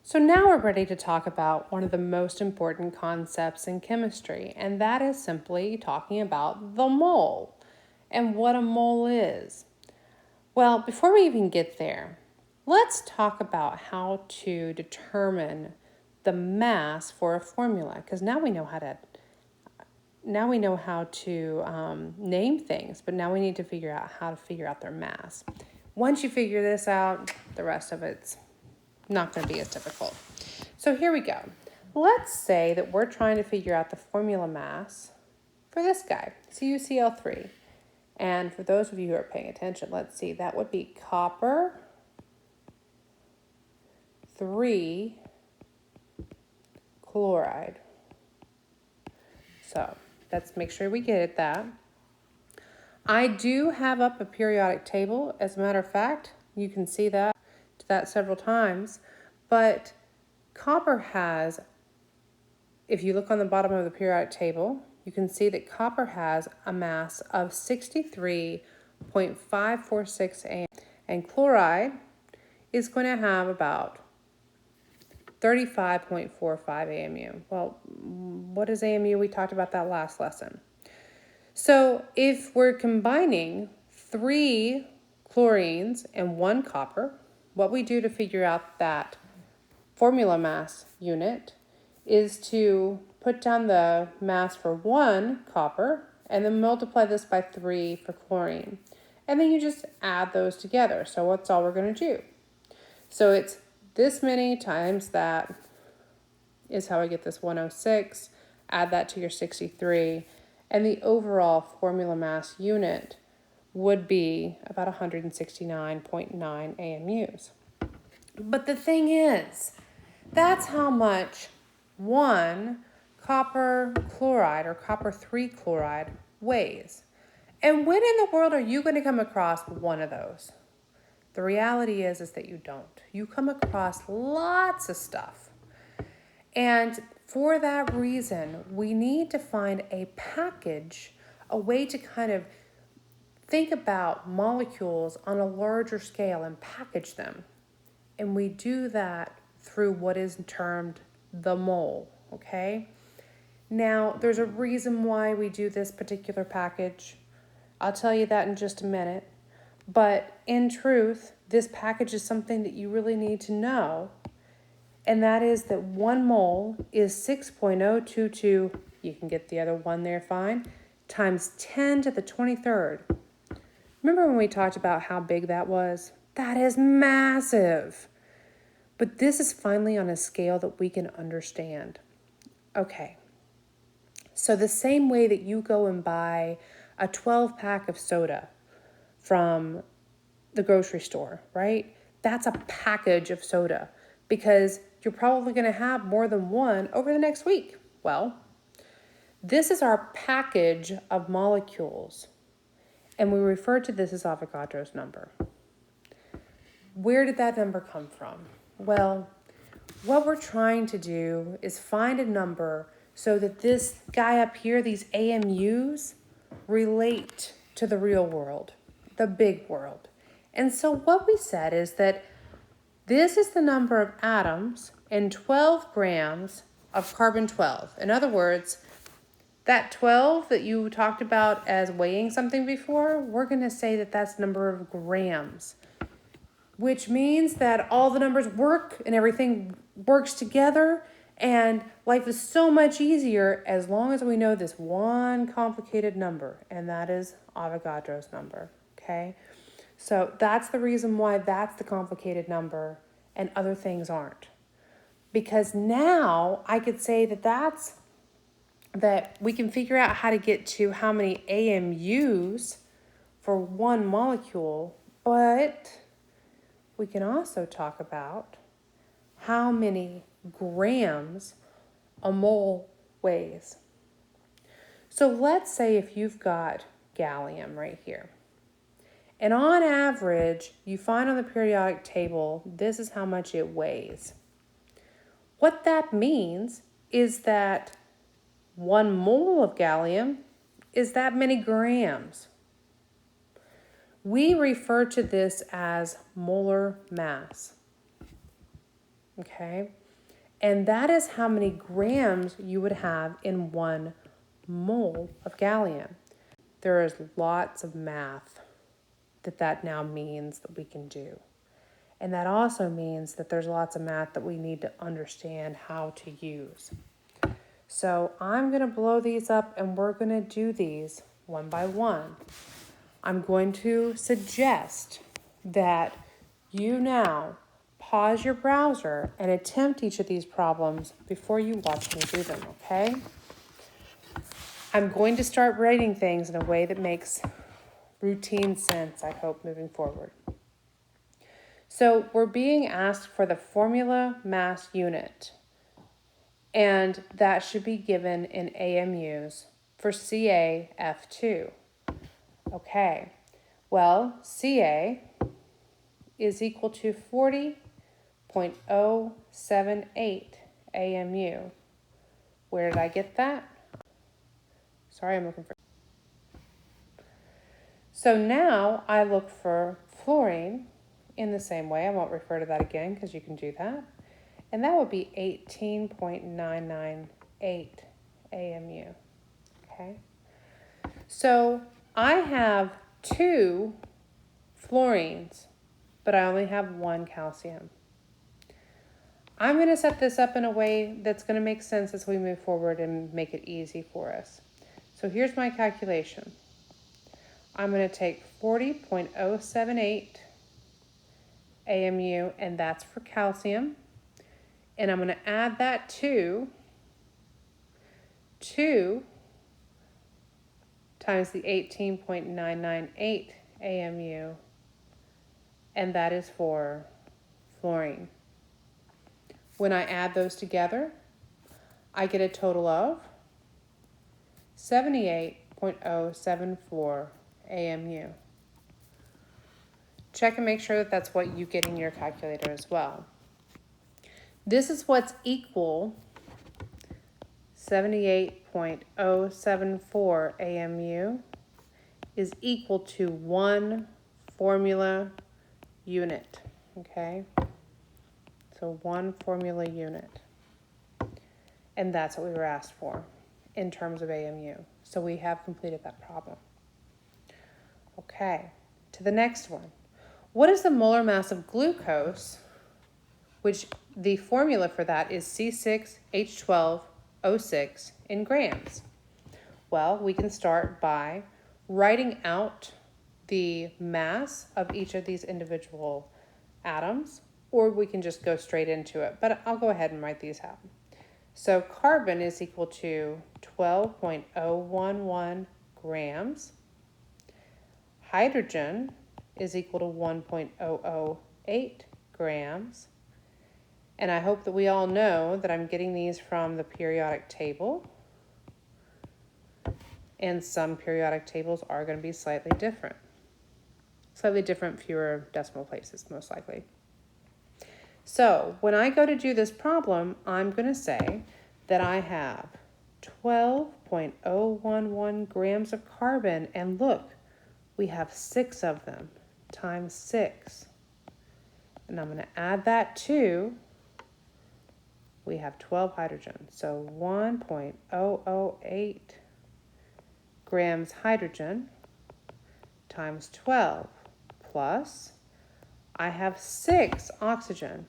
So now we're ready to talk about one of the most important concepts in chemistry, and that is simply talking about the mole and what a mole is. Well, before we even get there, let's talk about how to determine the mass for a formula, because now we know how to name things, but now we need to figure out how to figure out their mass. Once you figure this out, the rest of it's not going to be as difficult. So here we go. Let's say that we're trying to figure out the formula mass for this guy, CuCl3. And for those of you who are paying attention, let's see, that would be copper 3 chloride. So let's make sure we get that. I do have up a periodic table. As a matter of fact, you can see that several times. But copper has, if you look on the bottom of the periodic table, you can see that copper has a mass of 63.546 AM. And chloride is going to have about 35.45 AMU. Well, what is AMU? We talked about that last lesson. So if we're combining 3 chlorines and 1 copper, what we do to figure out that formula mass unit is to put down the mass for 1 copper and then multiply this by 3 for chlorine. And then you just add those together. So what's all we're going to do? So it's this many times that is how I get this 106. Add that to your 63. And the overall formula mass unit would be about 169.9 AMUs. But the thing is, that's how much 1 copper chloride or copper 3 chloride weighs. And when in the world are you going to come across one of those? The reality is that you don't. You come across lots of stuff. And for that reason, we need to find a package, a way to kind of think about molecules on a larger scale and package them. And we do that through what is termed the mole, okay? Now, there's a reason why we do this particular package. I'll tell you that in just a minute. But in truth, this package is something that you really need to know. And that is that 1 mole is 6.022, you can get the other one there fine, times 10 to the 23rd. Remember when we talked about how big that was? That is massive. But this is finally on a scale that we can understand. Okay. So the same way that you go and buy a 12-pack of soda from the grocery store, right? That's a package of soda because you're probably going to have more than one over the next week. Well, this is our package of molecules, and we refer to this as Avogadro's number. Where did that number come from? Well, what we're trying to do is find a number so that this guy up here, these AMUs, relate to the real world, the big world. And so what we said is that this is the number of atoms in 12 grams of carbon-12. In other words, that 12 that you talked about as weighing something before, we're going to say that that's the number of grams, which means that all the numbers work and everything works together, and life is so much easier as long as we know this one complicated number, and that is Avogadro's number, okay? So that's the reason why that's the complicated number and other things aren't. Because now I could say that we can figure out how to get to how many AMUs for 1 molecule, but we can also talk about how many grams a mole weighs. So let's say if you've got gallium right here. And on average, you find on the periodic table, this is how much it weighs. What that means is that 1 mole of gallium is that many grams. We refer to this as molar mass. okay? And that is how many grams you would have in 1 mole of gallium. There is lots of math that now means that we can do. And that also means that there's lots of math that we need to understand how to use. So I'm going to blow these up and we're going to do these one by one. I'm going to suggest that you now pause your browser and attempt each of these problems before you watch me do them, okay? I'm going to start writing things in a way that makes routine sense, I hope, moving forward. So we're being asked for the formula mass unit, and that should be given in AMUs for CaF2. Okay, well, Ca is equal to 40.078 AMU. Where did I get that? Sorry, I'm looking for. So now I look for fluorine in the same way. I won't refer to that again because you can do that. And that would be 18.998 AMU. Okay. So I have 2 fluorines, but I only have 1 calcium. I'm going to set this up in a way that's going to make sense as we move forward and make it easy for us. So here's my calculation. I'm going to take 40.078 AMU, and that's for calcium. And I'm going to add that to 2 times the 18.998 AMU, and that is for fluorine. When I add those together, I get a total of 78.074 AMU. Check and make sure that that's what you get in your calculator as well. This is what's equal 78.074 AMU is equal to 1 formula unit, okay? So 1 formula unit. And that's what we were asked for in terms of AMU. So we have completed that problem. Okay, to the next one. What is the molar mass of glucose, which the formula for that is C6H12O6 in grams? Well, we can start by writing out the mass of each of these individual atoms, or we can just go straight into it, but I'll go ahead and write these out. So carbon is equal to 12.011 grams. Hydrogen is equal to 1.008 grams. And I hope that we all know that I'm getting these from the periodic table. And some periodic tables are going to be slightly different. Slightly different, fewer decimal places, most likely. So when I go to do this problem, I'm going to say that I have 12.011 grams of carbon, and look, we have 6 of them times 6. And I'm going to add that to, we have 12 hydrogen, so 1.008 grams hydrogen times 12 plus, I have 6 oxygen,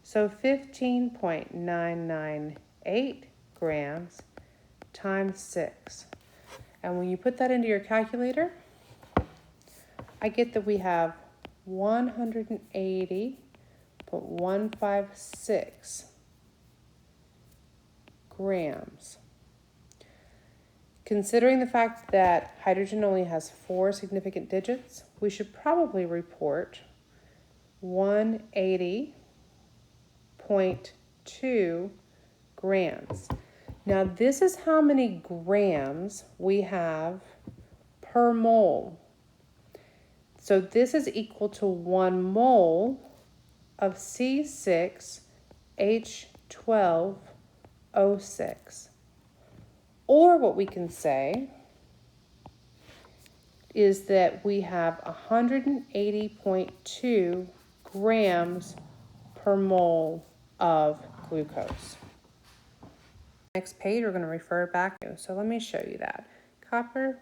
so 15.998 grams times 6. And when you put that into your calculator, I get that we have 180.156 grams. Considering the fact that hydrogen only has 4 significant digits, we should probably report 180.2 grams. Now this is how many grams we have per mole. So this is equal to 1 mole of C6H12O6. Or what we can say is that we have 180.2 grams per mole of glucose. Next page, we're going to refer back to. So let me show you that. Copper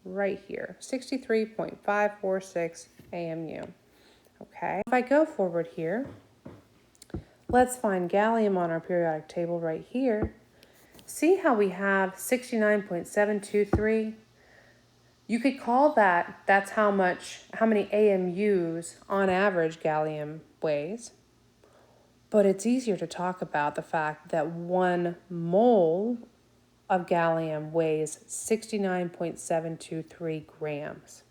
right here, 63.546 AMU. Okay, if I go forward here, let's find gallium on our periodic table right here. See how we have 69.723? You could call that's how many AMUs on average gallium weighs. But it's easier to talk about the fact that 1 mole of gallium weighs 69.723 grams.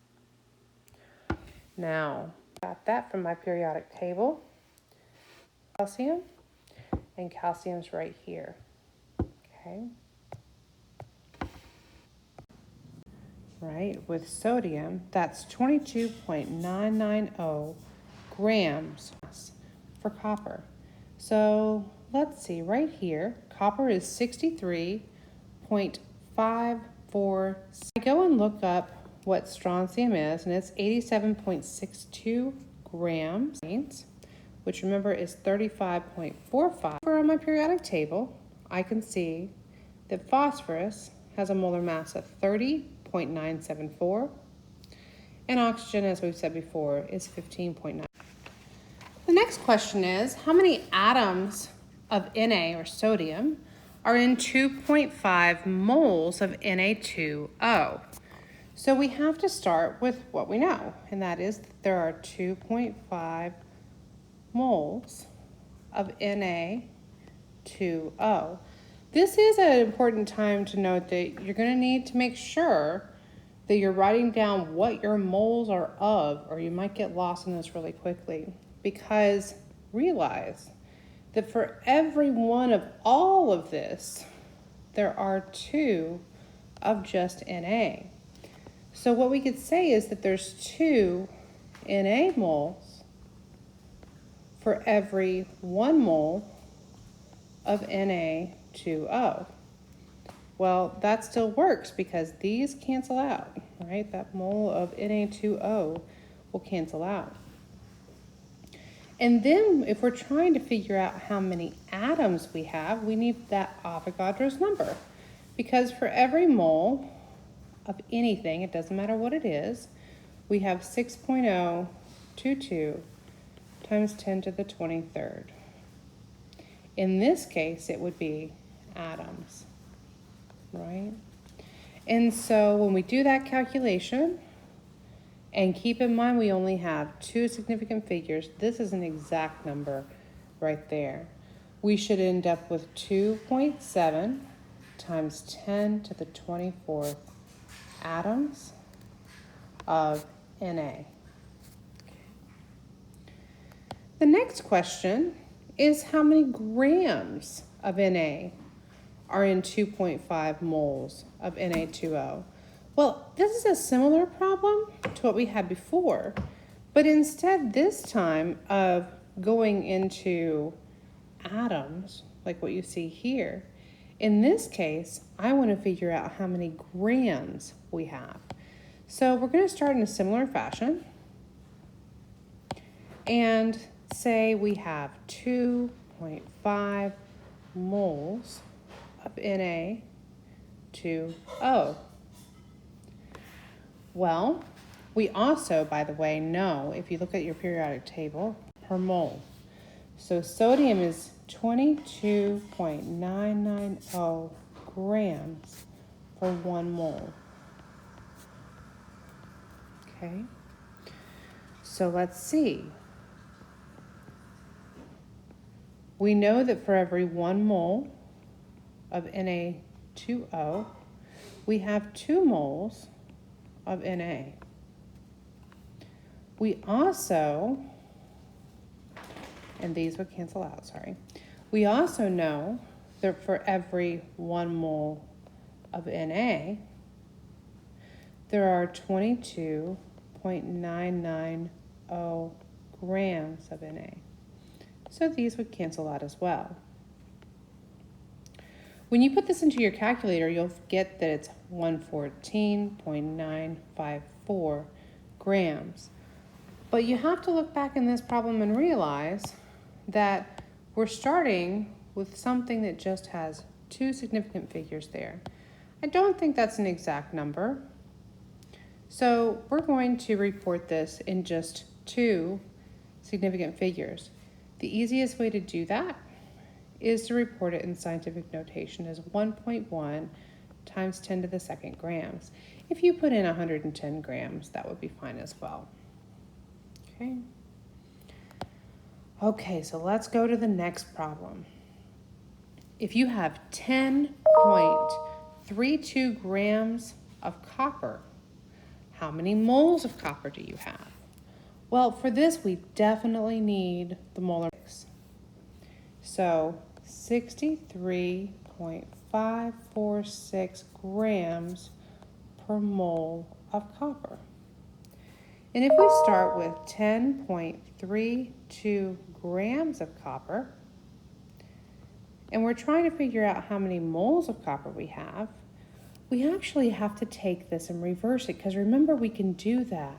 Now, got that from my periodic table. Calcium, and calcium's right here. Okay. Right, with sodium, that's 22.990 grams for copper. So let's see, right here, copper is 63.54. I go and look up what strontium is, and it's 87.62 grams, which remember is 35.45. On my periodic table, I can see that phosphorus has a molar mass of 30.974, and oxygen, as we've said before, is 15.9. The next question is, how many atoms of Na, or sodium, are in 2.5 moles of Na2O? So we have to start with what we know, and that is that there are 2.5 moles of Na2O. This is an important time to note that you're going to need to make sure that you're writing down what your moles are of, or you might get lost in this really quickly. Because realize that for every one of all of this, there are 2 of just Na. So what we could say is that there's 2 Na moles for every 1 mole of Na2O. Well, that still works because these cancel out, right? That mole of Na2O will cancel out. And then if we're trying to figure out how many atoms we have, we need that Avogadro's number. Because for every mole of anything, it doesn't matter what it is, we have 6.022 times 10 to the 23rd. In this case, it would be atoms, right? And so when we do that calculation, and keep in mind we only have 2 significant figures, this is an exact number right there. We should end up with 2.7 times 10 to the 24th atoms of Na. The next question is how many grams of Na are in 2.5 moles of Na2O? Well, this is a similar problem to what we had before, but instead this time of going into atoms, like what you see here, in this case, I want to figure out how many grams we have. So we're going to start in a similar fashion and say we have 2.5 moles of Na2O. Well, we also, by the way, know, if you look at your periodic table, per mole. So sodium is 22.990 grams for 1 mole. Okay, so let's see. We know that for every 1 mole of Na2O, we have 2 moles of Na. We also, and these would cancel out, sorry. We also know that for every 1 mole of Na, there are 22.990 grams of Na. So these would cancel out as well. When you put this into your calculator, you'll get that it's 114.954 grams. But you have to look back in this problem and realize that we're starting with something that just has two significant figures there. I don't think that's an exact number. So we're going to report this in just two significant figures. The easiest way to do that is to report it in scientific notation as 1.1 times 10 to the second grams. If you put in 110 grams, that would be fine as well. Okay, so let's go to the next problem. If you have 10.32 grams of copper, how many moles of copper do you have? Well, for this, we definitely need the molar mix. So 63.546 grams per mole of copper. And if we start with 10.32 grams of copper, and we're trying to figure out how many moles of copper we actually have to take this and reverse it, because remember, we can do that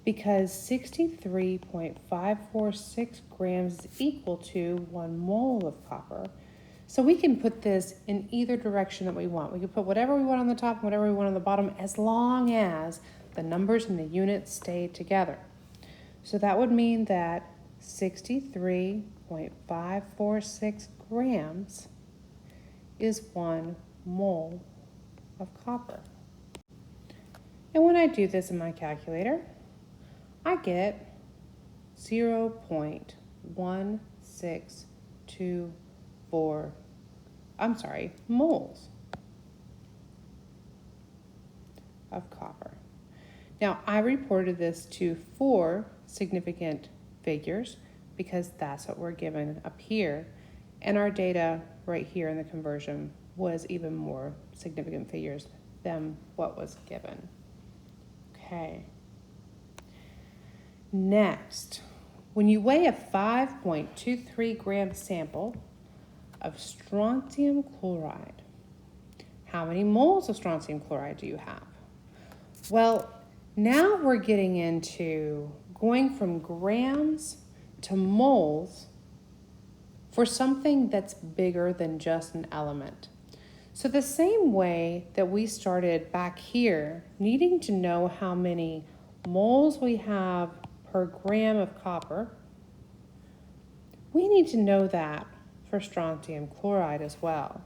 because 63.546 grams is equal to 1 mole of copper. So we can put this in either direction that we want. We can put whatever we want on the top and whatever we want on the bottom, as long as the numbers and the units stay together. So that would mean that 63.546 grams is 1 mole of copper. And when I do this in my calculator, I get 0.1624, moles of copper. Now, I reported this to 4 significant figures because that's what we're given up here. And our data right here in the conversion was even more significant figures than what was given. Okay. Next, when you weigh a 5.23 gram sample of strontium chloride, how many moles of strontium chloride do you have? Well, now we're getting into going from grams to moles for something that's bigger than just an element. So the same way that we started back here, needing to know how many moles we have per gram of copper, we need to know that for strontium chloride as well.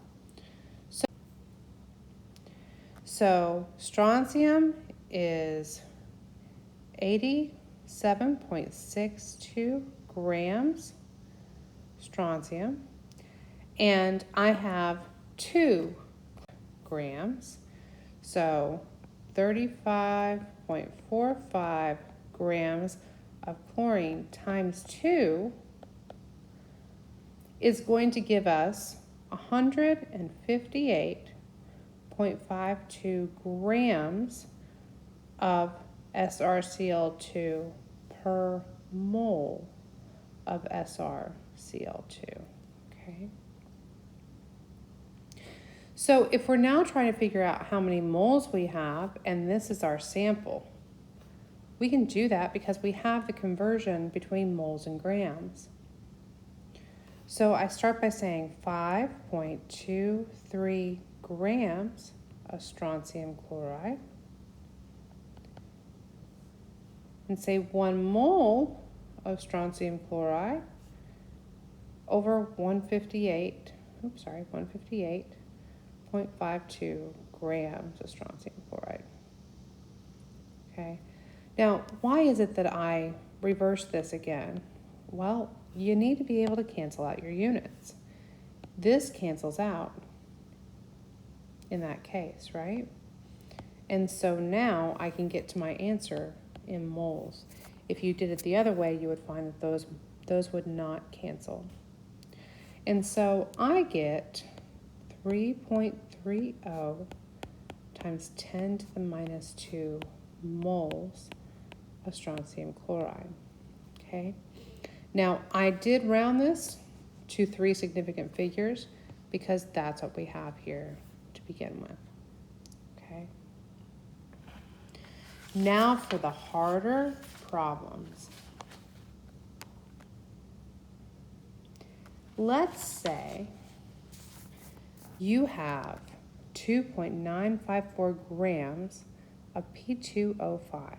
So strontium is 87.62 grams strontium, and I have 2 grams, so 35.45 grams of chlorine times 2 is going to give us 158.52 grams of SrCl2 per mole of SrCl2, okay? So if we're now trying to figure out how many moles we have, and this is our sample, we can do that because we have the conversion between moles and grams. So I start by saying 5.23 grams of strontium chloride, and say 1 mole of strontium chloride over 158.52 grams of strontium chloride. Okay. Now, why is it that I reverse this again? Well, you need to be able to cancel out your units. This cancels out in that case, right? And so now I can get to my answer in moles. If you did it the other way, you would find that those would not cancel. And so I get 3.30 times 10 to the minus 2 moles of strontium chloride, okay? Now, I did round this to 3 significant figures because that's what we have here to begin with, okay? Now for the harder problems. let's say you have 2.954 grams of P2O5.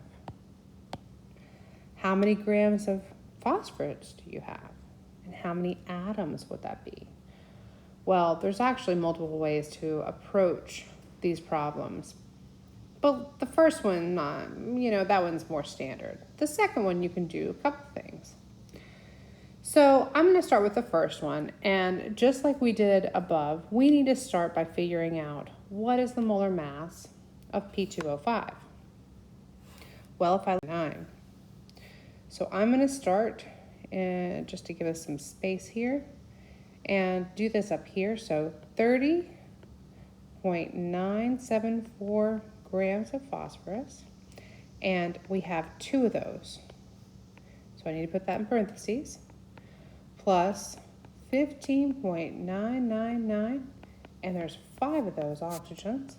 How many grams of phosphorus do you have? And how many atoms would that be? Well, there's actually multiple ways to approach these problems. But the first one, that one's more standard. The second one, you can do a couple things. So I'm going to start with the first one. And just like we did above, we need to start by figuring out what is the molar mass of P2O5. Well, if I 9. So I'm going to start, and just to give us some space here, and do this up here. So 30.974 grams of phosphorus, and we have 2 of those. So I need to put that in parentheses, plus 15.999, and there's 5 of those oxygens.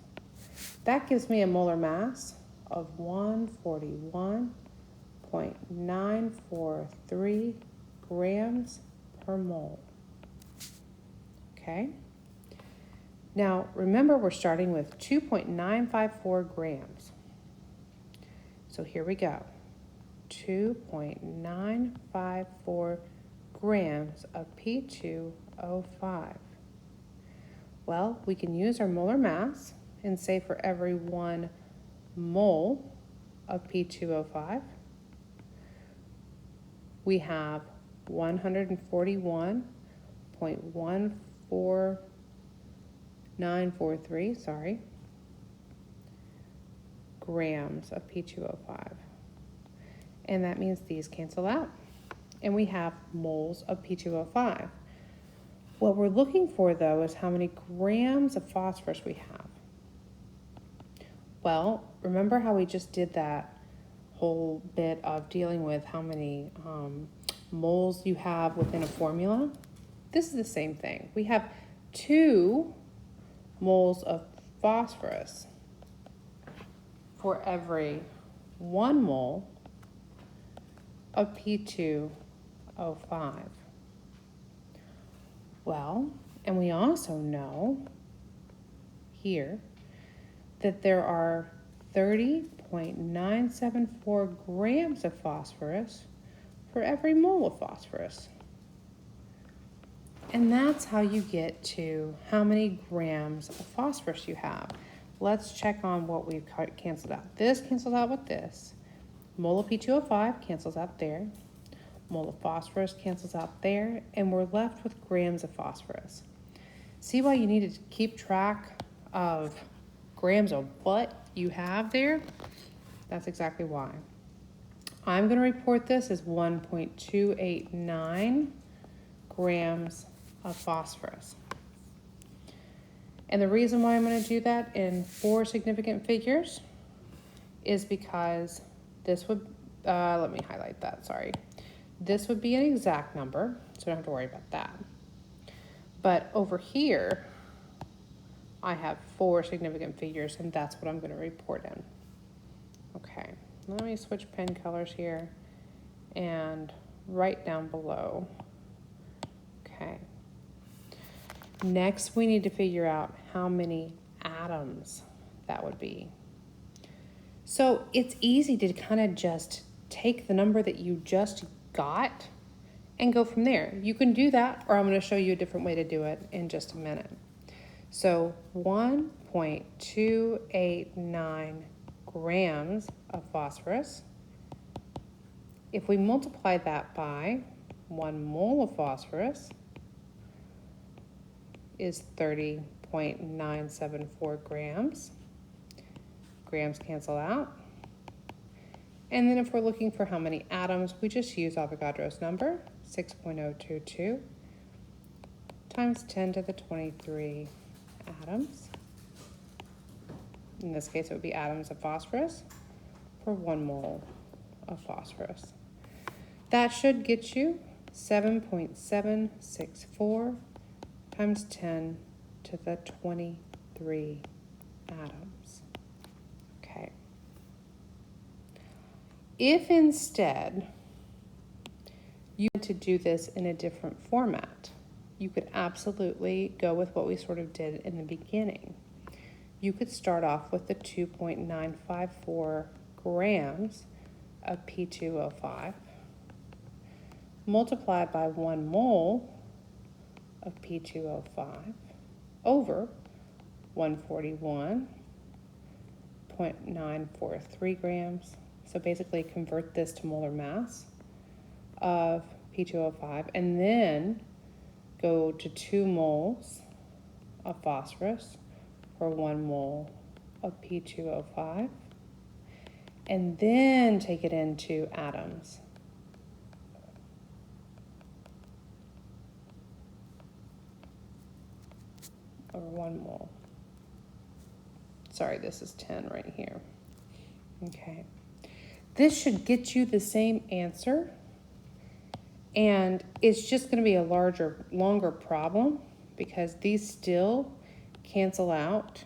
That gives me a molar mass of 141.943 grams per mole. Okay? Now, remember we're starting with 2.954 grams. So here we go. 2.954 grams of P2O5. Well, we can use our molar mass and say for every 1 mole of P2O5, we have 141.14943, grams of P2O5. And that means these cancel out. And we have moles of P2O5. What we're looking for, though, is how many grams of phosphorus we have. Well, remember how we just did that whole bit of dealing with how many moles you have within a formula? This is the same thing. We have 2 moles of phosphorus for every 1 mole of P2O5. Well, and we also know here that there are 30.974 grams of phosphorus for every mole of phosphorus. And that's how you get to how many grams of phosphorus you have. Let's check on what we've canceled out. This cancels out with this. Mole of P2O5 cancels out there. Mole of phosphorus cancels out there. And we're left with grams of phosphorus. See why you need to keep track of grams of what you have there? That's exactly why. I'm going to report this as 1.289 grams of phosphorus. And the reason why I'm going to do that in 4 significant figures is because this would, let me highlight that, sorry. This would be an exact number, so I don't have to worry about that. But over here, I have 4 significant figures, and that's what I'm going to report in. Okay, let me switch pen colors here and write down below. Okay. Next, we need to figure out how many atoms that would be. So it's easy to kind of just take the number that you just got and go from there. You can do that, or I'm going to show you a different way to do it in just a minute. So 1.289 grams of phosphorus. If we multiply that by 1 mole of phosphorus is 30.974 grams. Grams cancel out. And then if we're looking for how many atoms, we just use Avogadro's number, 6.022 times 10 to the 23 atoms. In this case, it would be atoms of phosphorus for 1 mole of phosphorus. That should get you 7.764 times 10 to the 23 atoms. Okay. If instead you want to do this in a different format, you could absolutely go with what we sort of did in the beginning. You could start off with the 2.954 grams of P2O5, multiplied by 1 mole of P2O5 over 141.943 grams. So basically convert this to molar mass of P2O5, and then go to 2 moles of phosphorus for 1 mole of P2O5, and then take it into atoms. Or 1 mole. Sorry, this is 10 right here. Okay. This should get you the same answer, and it's just going to be a longer problem because these still cancel out.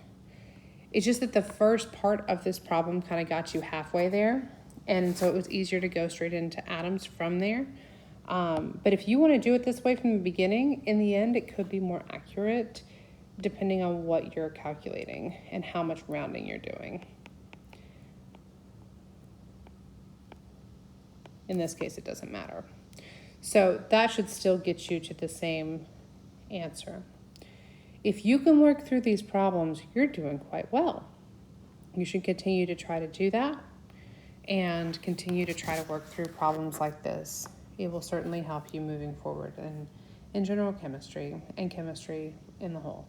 It's just that the first part of this problem kind of got you halfway there, and so it was easier to go straight into atoms from there. But if you want to do it this way from the beginning, in the end, it could be more accurate depending on what you're calculating and how much rounding you're doing. In this case, it doesn't matter. So that should still get you to the same answer. If you can work through these problems, you're doing quite well. You should continue to try to do that and continue to try to work through problems like this. It will certainly help you moving forward in general chemistry and chemistry in the whole.